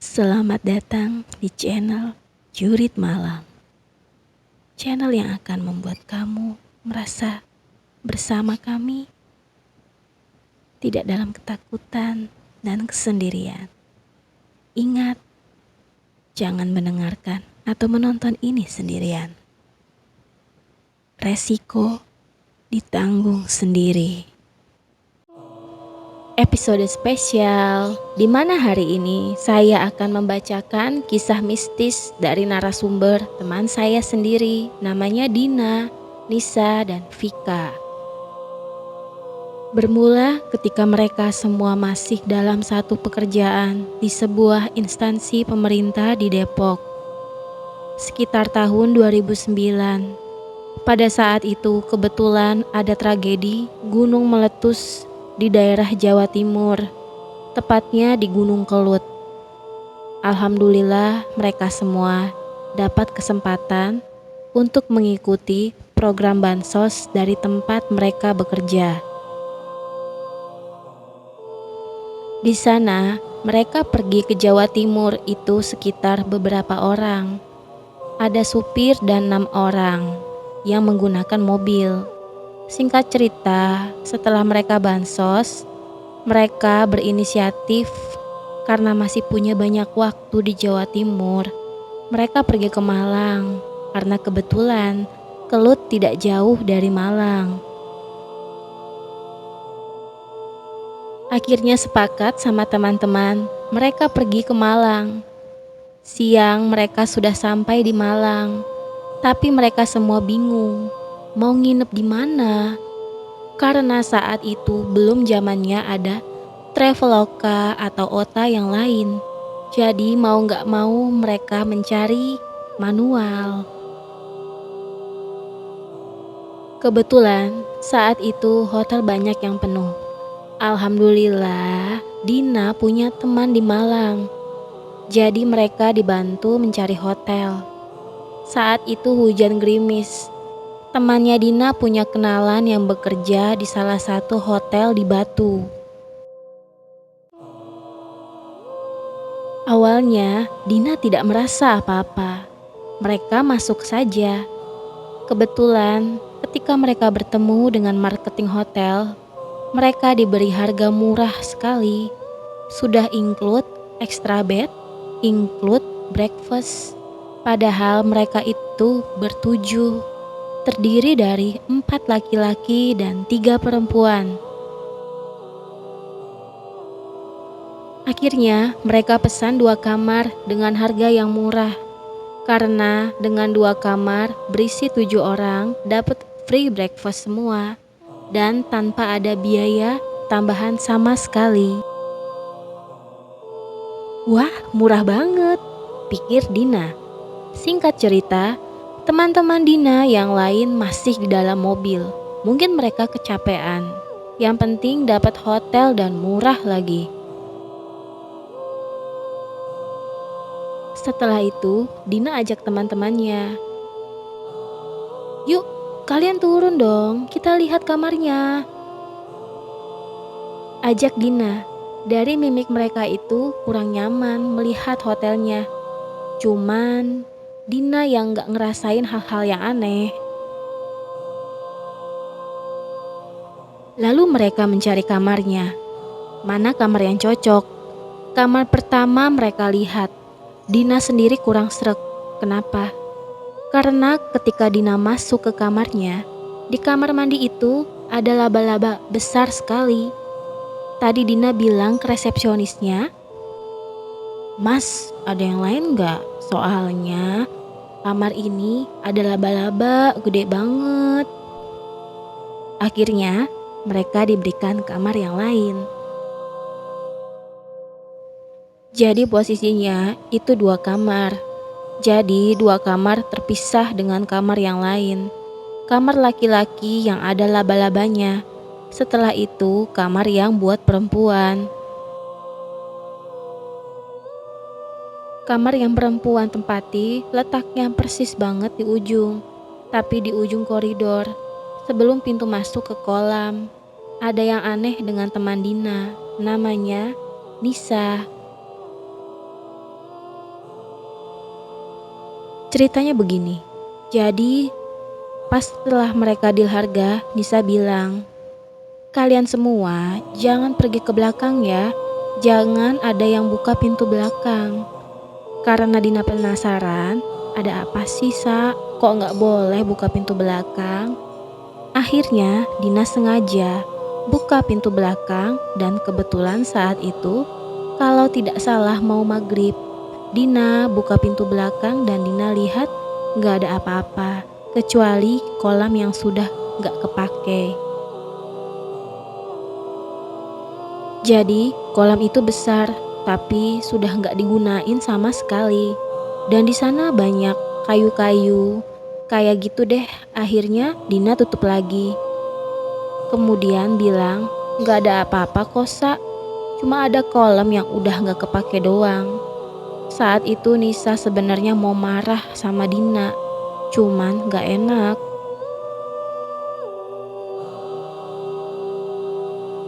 Selamat datang di channel Jurit Malam. Channel yang akan membuat kamu merasa bersama kami, tidak dalam ketakutan dan kesendirian. Ingat, jangan mendengarkan atau menonton ini sendirian. Resiko ditanggung sendiri. Episode spesial, di mana hari ini saya akan membacakan kisah mistis dari narasumber teman saya sendiri, namanya Dina, Nisa, dan Vika. Bermula ketika mereka semua masih dalam satu pekerjaan di sebuah instansi pemerintah di Depok. Sekitar tahun 2009. Pada saat itu kebetulan ada tragedi gunung meletus di daerah Jawa Timur, tepatnya di Gunung Kelut. Alhamdulillah mereka semua dapat kesempatan untuk mengikuti program bansos dari tempat mereka bekerja. Di sana mereka pergi ke Jawa Timur itu sekitar beberapa orang. Ada supir dan 6 orang yang menggunakan mobil. Singkat cerita, setelah mereka bansos, mereka berinisiatif karena masih punya banyak waktu di Jawa Timur. Mereka pergi ke Malang karena kebetulan Kelut tidak jauh dari Malang. Akhirnya sepakat sama teman-teman, mereka pergi ke Malang. Siang mereka sudah sampai di Malang, tapi mereka semua bingung mau nginep di mana. Karena saat itu belum zamannya ada Traveloka atau OTA yang lain. Jadi mau gak mau mereka mencari manual. Kebetulan saat itu hotel banyak yang penuh. Alhamdulillah Dina punya teman di Malang. Jadi mereka dibantu mencari hotel. Saat itu hujan gerimis. Temannya Dina punya kenalan yang bekerja di salah satu hotel di Batu. Awalnya Dina tidak merasa apa-apa. Mereka masuk saja. Kebetulan ketika mereka bertemu dengan marketing hotel, mereka diberi harga murah sekali. Sudah include extra bed, include breakfast. Padahal mereka itu bertujuh, terdiri dari 4 laki-laki dan 3 perempuan. Akhirnya mereka pesan 2 kamar dengan harga yang murah. Karena dengan 2 kamar berisi 7 orang dapat free breakfast semua dan tanpa ada biaya tambahan sama sekali. Wah, murah banget, pikir Dina. Singkat cerita, teman-teman Dina yang lain masih di dalam mobil. Mungkin mereka kecapean. Yang penting dapat hotel dan murah lagi. Setelah itu, Dina ajak teman-temannya. Yuk, kalian turun dong, kita lihat kamarnya. Ajak Dina. Dari mimik mereka itu kurang nyaman melihat hotelnya. Cuman Dina yang gak ngerasain hal-hal yang aneh. Lalu mereka mencari kamarnya. Mana kamar yang cocok? Kamar pertama mereka lihat. Dina sendiri kurang srek. Kenapa? Karena ketika Dina masuk ke kamarnya, di kamar mandi itu ada laba-laba besar sekali. Tadi Dina bilang ke resepsionisnya, "Mas, ada yang lain gak? Soalnya kamar ini ada laba-laba gede banget." Akhirnya mereka diberikan kamar yang lain. Jadi posisinya itu 2 kamar. Jadi 2 kamar terpisah dengan kamar yang lain. Kamar laki-laki yang ada laba-labanya. Setelah itu kamar yang buat perempuan. Kamar yang perempuan tempati letaknya persis banget di ujung. Tapi di ujung koridor, sebelum pintu masuk ke kolam. Ada yang aneh dengan teman Dina, namanya Nisa. Ceritanya begini. Jadi pas setelah mereka deal harga, Nisa bilang, "Kalian semua jangan pergi ke belakang ya. Jangan ada yang buka pintu belakang." Karena Dina penasaran, ada apa sih Sa? Kok nggak boleh buka pintu belakang? Akhirnya Dina sengaja buka pintu belakang dan kebetulan saat itu, kalau tidak salah mau maghrib, Dina buka pintu belakang dan Dina lihat nggak ada apa-apa kecuali kolam yang sudah nggak kepake. Jadi kolam itu besar tapi sudah nggak digunain sama sekali. Dan di sana banyak kayu-kayu kayak gitu deh. Akhirnya Dina tutup lagi. Kemudian bilang, "Nggak ada apa-apa kok Sa, cuma ada kolam yang udah nggak kepake doang." Saat itu Nisa sebenarnya mau marah sama Dina, cuman nggak enak.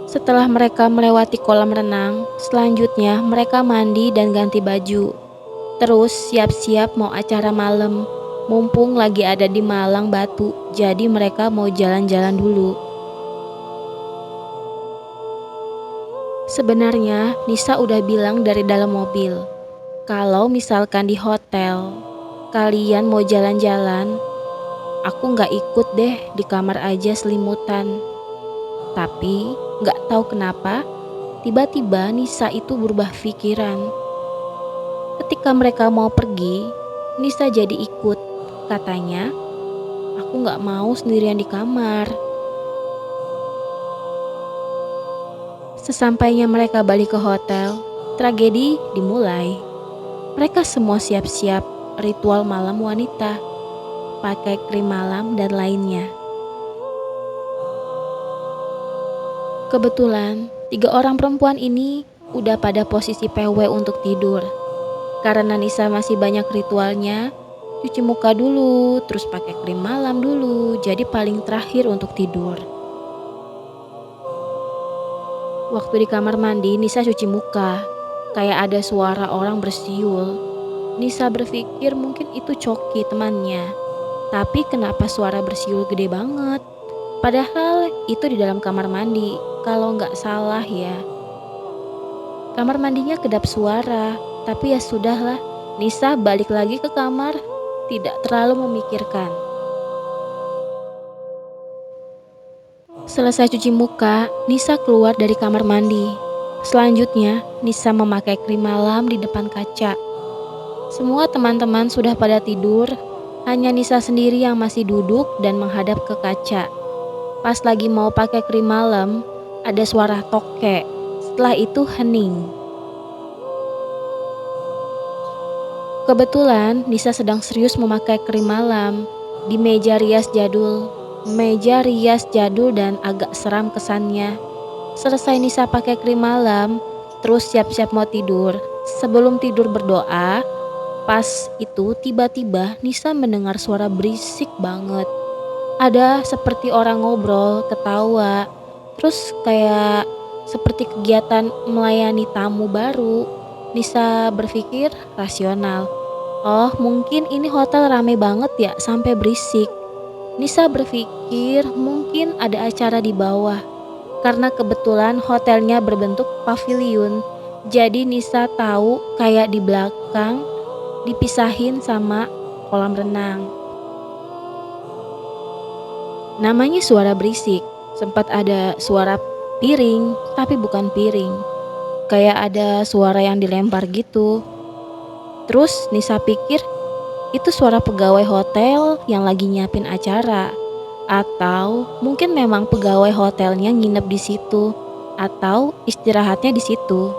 Setelah mereka melewati kolam renang, selanjutnya mereka mandi dan ganti baju. Terus siap-siap mau acara malam. Mumpung lagi ada di Malang Batu, jadi mereka mau jalan-jalan dulu. Sebenarnya Nisa udah bilang dari dalam mobil, kalau misalkan di hotel kalian mau jalan-jalan, aku nggak ikut deh, di kamar aja selimutan. Tapi nggak tahu kenapa, tiba-tiba Nisa itu berubah pikiran. Ketika mereka mau pergi, Nisa jadi ikut. Katanya, aku nggak mau sendirian di kamar. Sesampainya mereka balik ke hotel, tragedi dimulai. Mereka semua siap-siap ritual malam wanita, pakai krim malam dan lainnya. Kebetulan, 3 orang perempuan ini udah pada posisi PW untuk tidur. Karena Nisa masih banyak ritualnya, cuci muka dulu, terus pakai krim malam dulu, jadi paling terakhir untuk tidur. Waktu di kamar mandi, Nisa cuci muka. Kayak ada suara orang bersiul. Nisa berpikir mungkin itu Coki temannya. Tapi kenapa suara bersiul gede banget? Padahal itu di dalam kamar mandi, kalau nggak salah ya. Kamar mandinya kedap suara, tapi ya sudahlah. Nisa balik lagi ke kamar, tidak terlalu memikirkan. Selesai cuci muka, Nisa keluar dari kamar mandi. Selanjutnya, Nisa memakai krim malam di depan kaca. Semua teman-teman sudah pada tidur, hanya Nisa sendiri yang masih duduk dan menghadap ke kaca. Pas lagi mau pakai krim malam, ada suara tokek. Setelah itu hening. Kebetulan Nisa sedang serius memakai krim malam di meja rias jadul. Meja rias jadul dan agak seram kesannya. Selesai Nisa pakai krim malam, terus siap-siap mau tidur. Sebelum tidur berdoa, pas itu tiba-tiba Nisa mendengar suara berisik banget. Ada seperti orang ngobrol, ketawa, terus kayak seperti kegiatan melayani tamu baru. Nisa berpikir rasional. Oh, mungkin ini hotel rame banget ya sampai berisik. Nisa berpikir mungkin ada acara di bawah. Karena kebetulan hotelnya berbentuk pavilion. Jadi Nisa tahu kayak di belakang dipisahin sama kolam renang. Namanya suara berisik. Sempat ada suara piring, tapi bukan piring. Kayak ada suara yang dilempar gitu. Terus Nisa pikir itu suara pegawai hotel yang lagi nyiapin acara. Atau mungkin memang pegawai hotelnya nginep di situ. Atau istirahatnya di situ.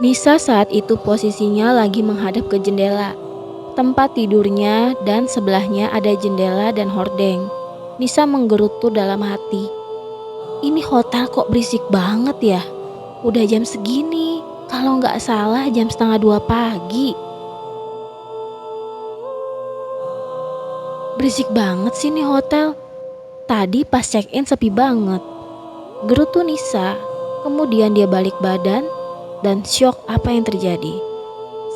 Nisa saat itu posisinya lagi menghadap ke jendela. Tempat tidurnya dan sebelahnya ada jendela dan hordeng. Nisa menggerutu dalam hati. Ini hotel kok berisik banget ya? Udah jam segini, kalau nggak salah jam 1:30 pagi. Berisik banget sih nih hotel. Tadi pas check-in sepi banget. Gerutu Nisa, kemudian dia balik badan dan syok apa yang terjadi.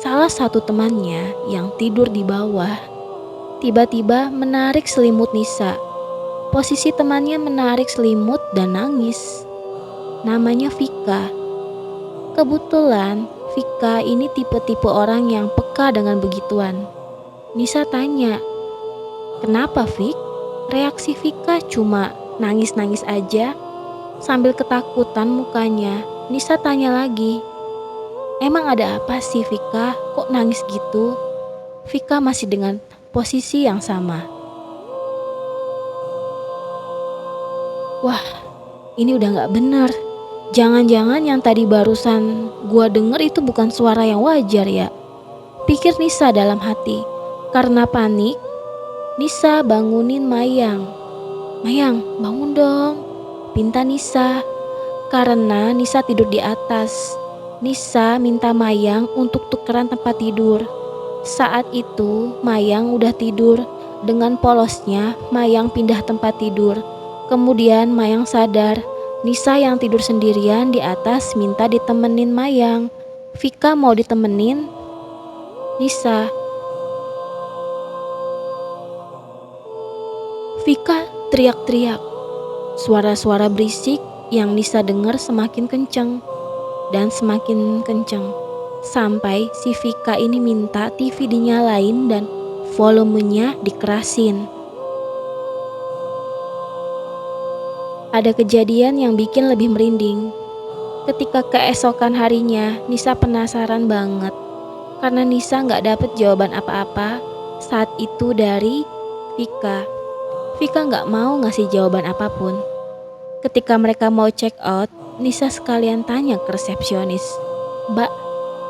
salah satu temannya yang tidur di bawah tiba-tiba menarik selimut Nisa. Posisi temannya menarik selimut dan nangis. Namanya Vika. Kebetulan Vika ini tipe-tipe orang yang peka dengan begituan. Nisa tanya, "Kenapa, Vik?" Reaksi Vika cuma nangis-nangis aja. Sambil ketakutan mukanya, Nisa tanya lagi, "Emang ada apa sih, Vika? Kok nangis gitu?" Vika masih dengan posisi yang sama. Wah, ini udah gak bener. Jangan-jangan yang tadi barusan gua denger itu bukan suara yang wajar ya? Pikir Nisa dalam hati. Karena panik, Nisa bangunin Mayang. "Mayang, bangun dong," pinta Nisa. Karena Nisa tidur di atas, Nisa minta Mayang untuk tukeran tempat tidur. Saat itu Mayang udah tidur. Dengan polosnya Mayang pindah tempat tidur. Kemudian Mayang sadar. Nisa yang tidur sendirian di atas minta ditemenin Mayang. Vika mau ditemenin Nisa. Vika teriak-teriak. Suara-suara berisik yang Nisa dengar semakin kencang dan semakin kencang. Sampai si Vika ini minta TV dinyalain dan volumenya dikerasin. Ada kejadian yang bikin lebih merinding. Ketika keesokan harinya, Nisa penasaran banget. Karena Nisa gak dapet jawaban apa-apa saat itu dari Vika. Vika gak mau ngasih jawaban apapun. Ketika mereka mau check out, Nisa sekalian tanya ke resepsionis, "Mbak,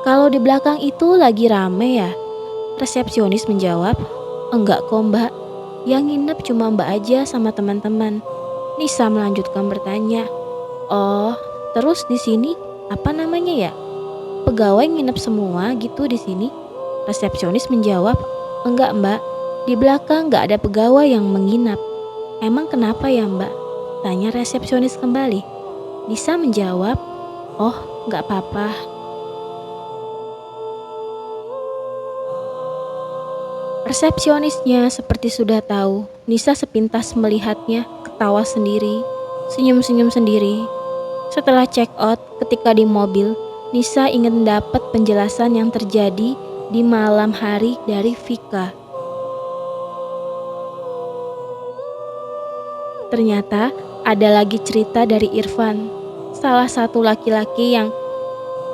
kalau di belakang itu lagi rame ya?" Resepsionis menjawab, "Enggak kok mbak, yang nginep cuma mbak aja sama teman-teman." Nisa melanjutkan bertanya, "Oh, terus di sini apa namanya ya? Pegawai nginep semua gitu di sini?" Resepsionis menjawab, "Enggak mbak, di belakang nggak ada pegawai yang menginap." "Emang kenapa ya mbak?" tanya resepsionis kembali. Nisa menjawab, "Oh, nggak apa-apa." Resepsionisnya seperti sudah tahu. Nisa sepintas melihatnya ketawa sendiri, senyum-senyum sendiri. Setelah check out, ketika di mobil, Nisa ingin dapat penjelasan yang terjadi di malam hari dari Vika. Ternyata ada lagi cerita dari Irfan, salah satu laki-laki yang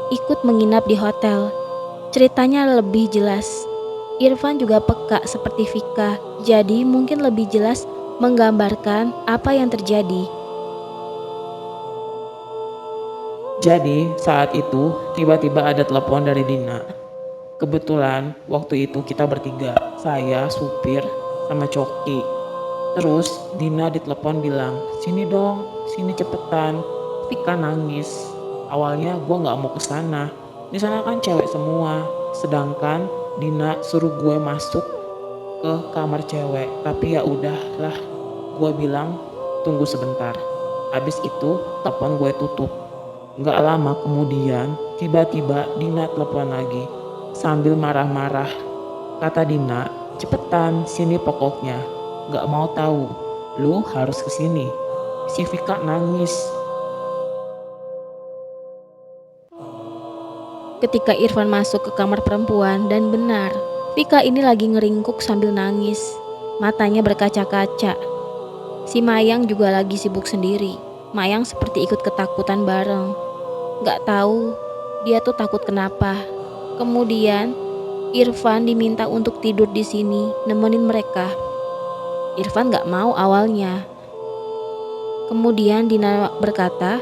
ikut menginap di hotel. Ceritanya lebih jelas. Irfan juga peka seperti Vika, jadi mungkin lebih jelas menggambarkan apa yang terjadi. Jadi saat itu tiba-tiba ada telepon dari Dina. Kebetulan waktu itu kita bertiga, saya, supir, sama Coki. Terus Dina ditelepon bilang, "Sini dong, sini cepetan." Vika nangis. Awalnya gue nggak mau kesana. Di sana kan cewek semua. Sedangkan Dina suruh gue masuk ke kamar cewek. Tapi ya udahlah, gue bilang tunggu sebentar. Abis itu telepon gue tutup. Gak lama kemudian tiba-tiba Dina telepon lagi sambil marah-marah. Kata Dina, "Cepetan sini pokoknya. Gak mau tahu. Lu harus kesini." Si Vika nangis. Ketika Irfan masuk ke kamar perempuan dan benar, Vika ini lagi ngeringkuk sambil nangis. Matanya berkaca-kaca. Si Mayang juga lagi sibuk sendiri. Mayang seperti ikut ketakutan bareng. Gak tahu dia tuh takut kenapa. Kemudian Irfan diminta untuk tidur di sini nemenin mereka. Irfan gak mau awalnya. Kemudian Dina berkata,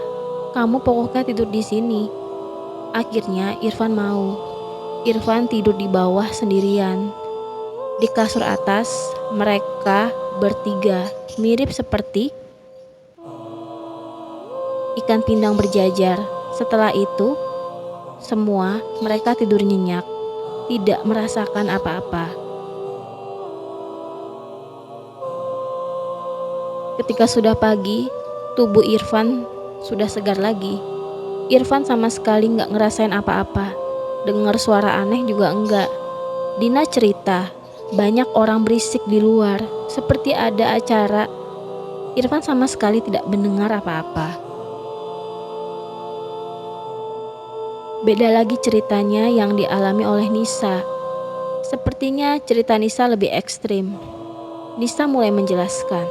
"Kamu pokoknya tidur di sini." Akhirnya Irfan mau. Irfan tidur di bawah sendirian. Di kasur atas mereka bertiga mirip seperti ikan pindang berjajar. Setelah itu semua mereka tidur nyenyak, tidak merasakan apa-apa. Ketika sudah pagi, tubuh Irfan sudah segar lagi. Irfan sama sekali gak ngerasain apa-apa. Dengar suara aneh juga enggak. Dina cerita, banyak orang berisik di luar, seperti ada acara. Irfan sama sekali tidak mendengar apa-apa. Beda lagi ceritanya yang dialami oleh Nisa. Sepertinya cerita Nisa lebih ekstrim. Nisa mulai menjelaskan.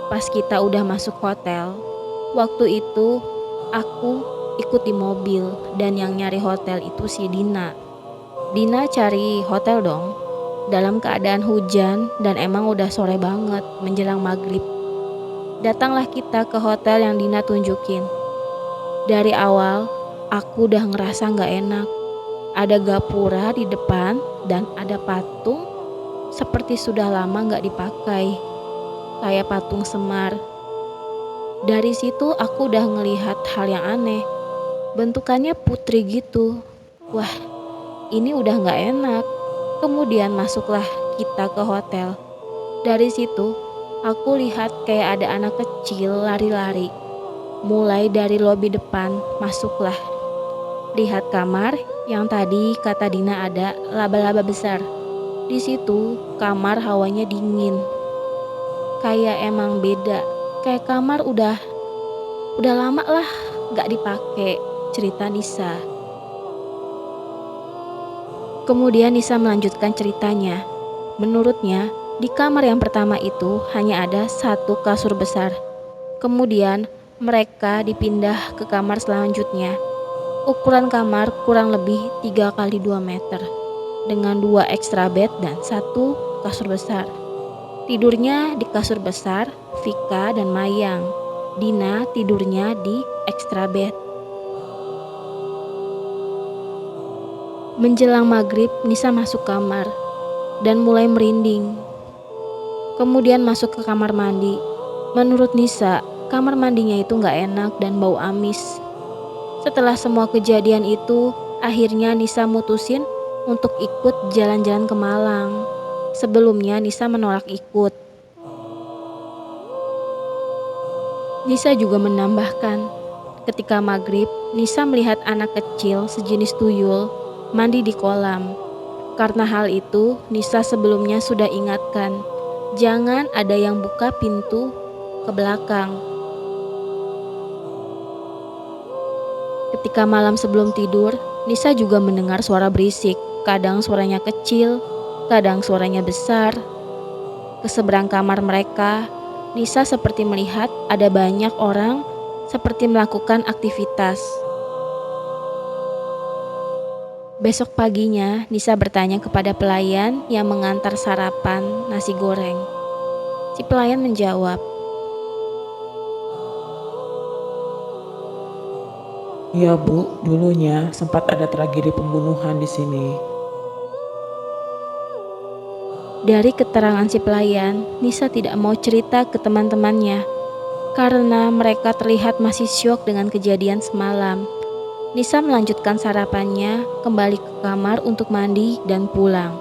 Pas kita udah masuk hotel, waktu itu aku ikut di mobil dan yang nyari hotel itu si Dina. Dina cari hotel dong, dalam keadaan hujan dan emang udah sore banget menjelang maghrib. Datanglah kita ke hotel yang Dina tunjukin. Dari awal, aku udah ngerasa gak enak. Ada gapura di depan dan ada patung seperti sudah lama gak dipakai. Kayak patung Semar. Dari situ aku udah ngelihat hal yang aneh. Bentukannya putri gitu. Wah, ini udah gak enak. Kemudian masuklah kita ke hotel. Dari situ, aku lihat kayak ada anak kecil lari-lari. Mulai dari lobi depan, masuklah. Lihat kamar yang tadi kata Dina ada laba-laba besar. Di situ kamar hawanya dingin. Kayak emang beda. Kayak kamar udah lama lah gak dipakai, cerita Nisa. Kemudian Nisa melanjutkan ceritanya. Menurutnya, di kamar yang pertama itu hanya ada satu kasur besar. Kemudian mereka dipindah ke kamar selanjutnya. Ukuran kamar kurang lebih 3 kali 2 meter. Dengan 2 extra bed dan 1 kasur besar. Tidurnya di kasur besar, Vika dan Mayang. Dina tidurnya di extra bed. Menjelang maghrib, Nisa masuk kamar dan mulai merinding. Kemudian masuk ke kamar mandi. Menurut Nisa, kamar mandinya itu gak enak dan bau amis. Setelah semua kejadian itu, akhirnya Nisa mutusin untuk ikut jalan-jalan ke Malang. Sebelumnya Nisa menolak ikut. Nisa juga menambahkan, ketika maghrib, Nisa melihat anak kecil sejenis tuyul mandi di kolam. Karena hal itu, Nisa sebelumnya sudah ingatkan, jangan ada yang buka pintu ke belakang. Ketika malam sebelum tidur, Nisa juga mendengar suara berisik. Kadang suaranya kecil, kadang suaranya besar. Ke seberang kamar mereka, Nisa seperti melihat ada banyak orang seperti melakukan aktivitas. Besok paginya, Nisa bertanya kepada pelayan yang mengantar sarapan nasi goreng. Si pelayan menjawab, "Iya Bu, dulunya sempat ada tragedi pembunuhan di sini." dari keterangan si pelayan, Nisa tidak mau cerita ke teman-temannya karena mereka terlihat masih syok dengan kejadian semalam. Nisa melanjutkan sarapannya, kembali ke kamar untuk mandi dan pulang.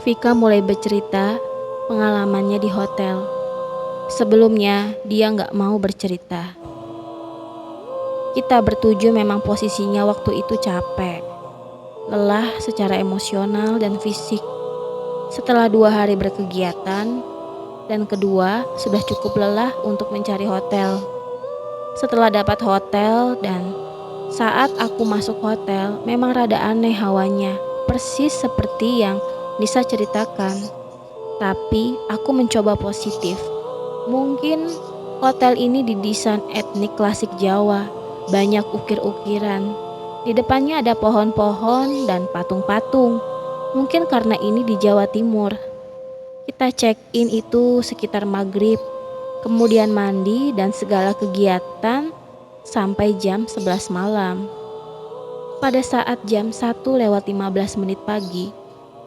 Vika mulai bercerita pengalamannya di hotel. Sebelumnya dia gak mau bercerita. Kita bertujuh memang posisinya waktu itu capek. Lelah secara emosional dan fisik. Setelah 2 hari berkegiatan, dan kedua sudah cukup lelah untuk mencari hotel. Setelah dapat hotel dan saat aku masuk hotel, memang rada aneh hawanya. Persis seperti yang Nisa ceritakan. Tapi aku mencoba positif. Mungkin hotel ini didesain etnik klasik Jawa. Banyak ukir-ukiran. Di depannya ada pohon-pohon dan patung-patung. Mungkin karena ini di Jawa Timur. Kita check-in itu sekitar maghrib. Kemudian mandi dan segala kegiatan sampai jam 11 malam. Pada saat jam 1:15 pagi,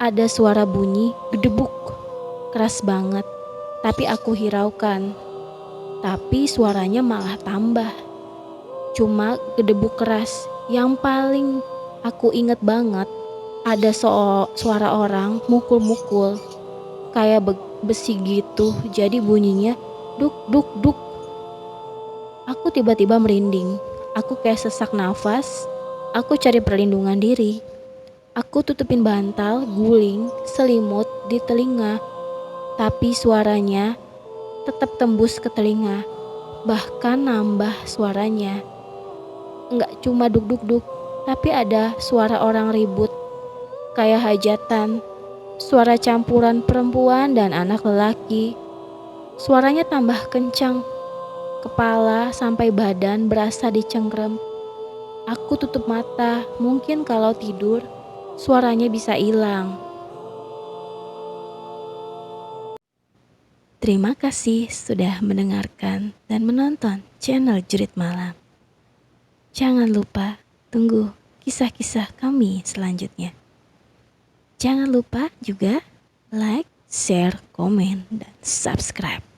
ada suara bunyi gedebuk. Keras banget, tapi aku hiraukan. Tapi suaranya malah tambah. Cuma gedebuk keras. Yang paling aku inget banget, ada suara orang mukul-mukul. Kayak besi gitu, jadi bunyinya duk duk duk. Aku tiba-tiba merinding. Aku kayak sesak nafas, aku cari perlindungan diri. Aku tutupin bantal, guling, selimut di telinga, tapi suaranya tetap tembus ke telinga, bahkan nambah suaranya. Nggak cuma duk-duk-duk, tapi ada suara orang ribut, kayak hajatan, suara campuran perempuan dan anak lelaki. Suaranya tambah kencang, kepala sampai badan berasa dicengkrem. Aku tutup mata, mungkin kalau tidur, suaranya bisa hilang. Terima kasih sudah mendengarkan dan menonton channel Jurit Malam. Jangan lupa tunggu kisah-kisah kami selanjutnya. Jangan lupa juga like, share, komen, dan subscribe.